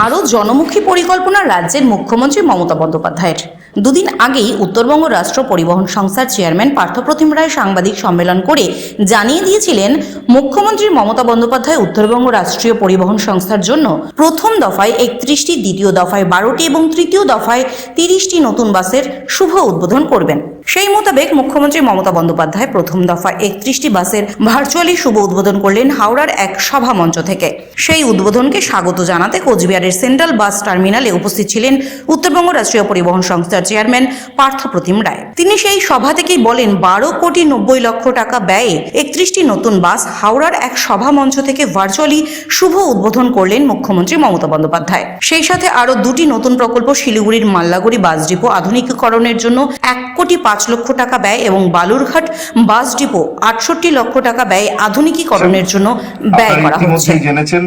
আরও জনমুখী পরিকল্পনা রাজ্যের মুখ্যমন্ত্রী মমতা বন্দ্যোপাধ্যায়ের। দুদিন আগেই উত্তরবঙ্গ রাষ্ট্র পরিবহন সংস্থার চেয়ারম্যান পার্থপ্রতিম রায় সাংবাদিক সম্মেলন করে জানিয়ে দিয়েছিলেন, মুখ্যমন্ত্রী মমতা বন্দ্যোপাধ্যায় উত্তরবঙ্গ রাষ্ট্রীয় পরিবহন সংস্থার জন্য প্রথম দফায় 31টি, দ্বিতীয় দফায় 12টি এবং তৃতীয় দফায় 30টি নতুন বাসের শুভ উদ্বোধন করবেন। সেই মোতাবেক মুখ্যমন্ত্রী মমতা বন্দ্যোপাধ্যায় প্রথম দফায় 31টি বাসের ভার্চুয়ালি শুভ উদ্বোধন করলেন হাওড়ার এক সভা মঞ্চ থেকে। সেই উদ্বোধনকে স্বাগত জানাতে কোচবিহারের সেন্ট্রাল বাস টার্মিনালে উপস্থিত ছিলেন উত্তরবঙ্গ রাষ্ট্রীয় পরিবহন সংস্থার চেয়ারম্যান পার্থপ্রতিম রায়। তিনি সেই সভা থেকেই বলেন, 12,90,00,000 টাকা ব্যয়ে 31টি নতুন বাস হাওড়ার এক সভা মঞ্চ থেকে ভার্চুয়ালি শুভ উদ্বোধন করলেন মুখ্যমন্ত্রী মমতা বন্দ্যোপাধ্যায়। সেই সাথে আরও 2টি নতুন প্রকল্প শিলিগুড়ির মাল্লাগুড়ি বাস ডিপো আধুনিকীকরণের জন্য 1,05,00,000 টাকা ব্যয় এবং বালুরঘাট বাস ডিপো 68 লক্ষ টাকা ব্যয় আধুনিকীকরণের জন্য ব্যয় করা হচ্ছে। জেনেছেন,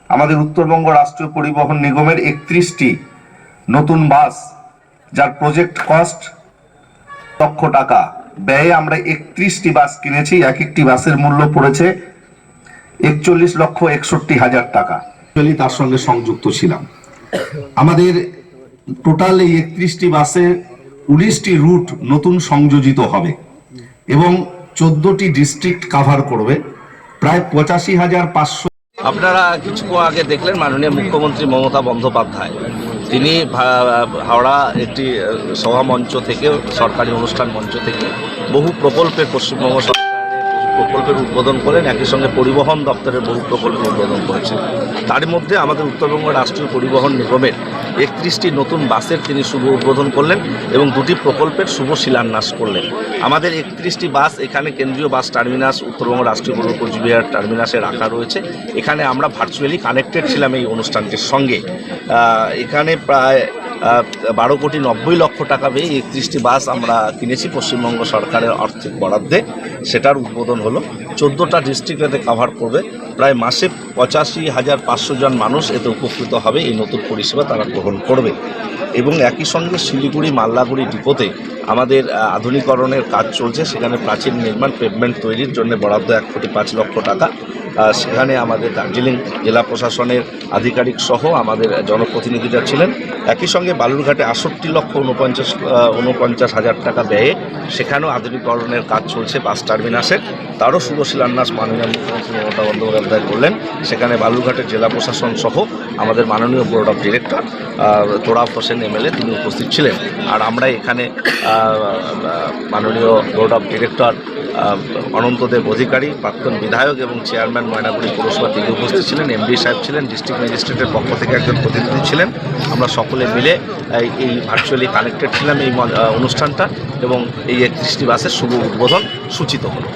আমাদের উত্তরবঙ্গ রাষ্ট্রীয় পরিবহন নিগমের 31টি নতুন বাস, যার প্রজেক্ট কস্ট লক্ষ টাকা ব্যয়ে আমরা 31টি বাস কিনেছি। এক একটি বাসের মূল্য পড়েছে 41,61,000 টাকা। তার সঙ্গে সংযুক্ত ছিলাম। আমাদের টোটাল এই 31টি বাসে 19টি রুট নতুন সংযোজিত হবে এবং 14টি ডিস্ট্রিক্ট কাভার করবে। প্রায় 85,500। আপনারা কিছু আগে দেখলেন মাননীয় মুখ্যমন্ত্রী মমতা বন্দ্যোপাধ্যায় তিনি হাওড়া একটি সভা মঞ্চ থেকে, সরকারি অনুষ্ঠান মঞ্চ থেকে বহু প্রকল্পের, পশ্চিমবঙ্গ সরকারের প্রকল্পের উদ্বোধন করেন। একই সঙ্গে পরিবহন দপ্তরের বহু প্রকল্পের উদ্বোধন করেছেন। তার মধ্যে আমাদের উত্তরবঙ্গ রাষ্ট্রীয় পরিবহন নিগমের 31টি নতুন বাসের তিনি শুভ উদ্বোধন করলেন এবং 2টি প্রকল্পের শুভ শিলান্যাস করলেন। আমাদের 31টি বাস এখানে কেন্দ্রীয় বাস টার্মিনাস উত্তরবঙ্গ রাষ্ট্রীয় পরিবহন কোচবিহার টার্মিনাসে রাখা রয়েছে। এখানে আমরা ভার্চুয়ালি কানেক্টেড ছিলাম এই অনুষ্ঠানটির সঙ্গে। এখানে প্রায় 12,90,00,000 টাকা ব্যয়ে 31টি বাস আমরা কিনেছি পশ্চিমবঙ্গ সরকারের আর্থিক বরাদ্দে। সেটার উদ্বোধন হলো। 14টা ডিস্ট্রিক্ট এতে কাভার করবে। প্রায় মাসে 85,500 জন মানুষ এতে উপকৃত হবে। এই নতুন পরিষেবা তারা গ্রহণ করবে এবং একই সঙ্গে শিলিগুড়ি মাল্লাগুড়ি ডিপোতে আমাদের আধুনিকরণের কাজ চলছে। সেখানে প্রাচীর নির্মাণ, পেভমেন্ট তৈরির জন্য বরাদ্দ 1,05,00,000 টাকা। সেখানে আমাদের দার্জিলিং জেলা প্রশাসনের আধিকারিক সহ আমাদের জনপ্রতিনিধিরা ছিলেন। একই সঙ্গে বালুরঘাটে 68,49,000 টাকা ব্যয়ে সেখানেও আধুনিকরণের কাজ চলছে বাস টার্মিনাসের। তারও শুভ শিলান্যাস মাননীয় মুখ্যমন্ত্রী মমতা বন্দ্যোপাধ্যায় করলেন। সেখানে বালুরঘাটের জেলা প্রশাসন সহ আমাদের মাননীয় board of director Torab Hossain MLA তিনি উপস্থিত ছিলেন। আর আমরা এখানে মাননীয় বোর্ড অফ ডিরেক্টর অনন্তদেব অধিকারী, প্রাক্তন বিধায়ক এবং চেয়ারম্যান ময়নাগুড়ি পৌরসভা তিনি উপস্থিত ছিলেন। এমডি সাহেব ছিলেন, ডিস্ট্রিক্ট ম্যাজিস্ট্রেটের পক্ষ থেকে একজন প্রতিনিধি ছিলেন। আমরা সকলে মিলে এই ভার্চুয়ালি কানেক্টেড ছিলাম এই অনুষ্ঠানটা এবং এই 31টি বাসের শুভ উদ্বোধন সূচিত হলো।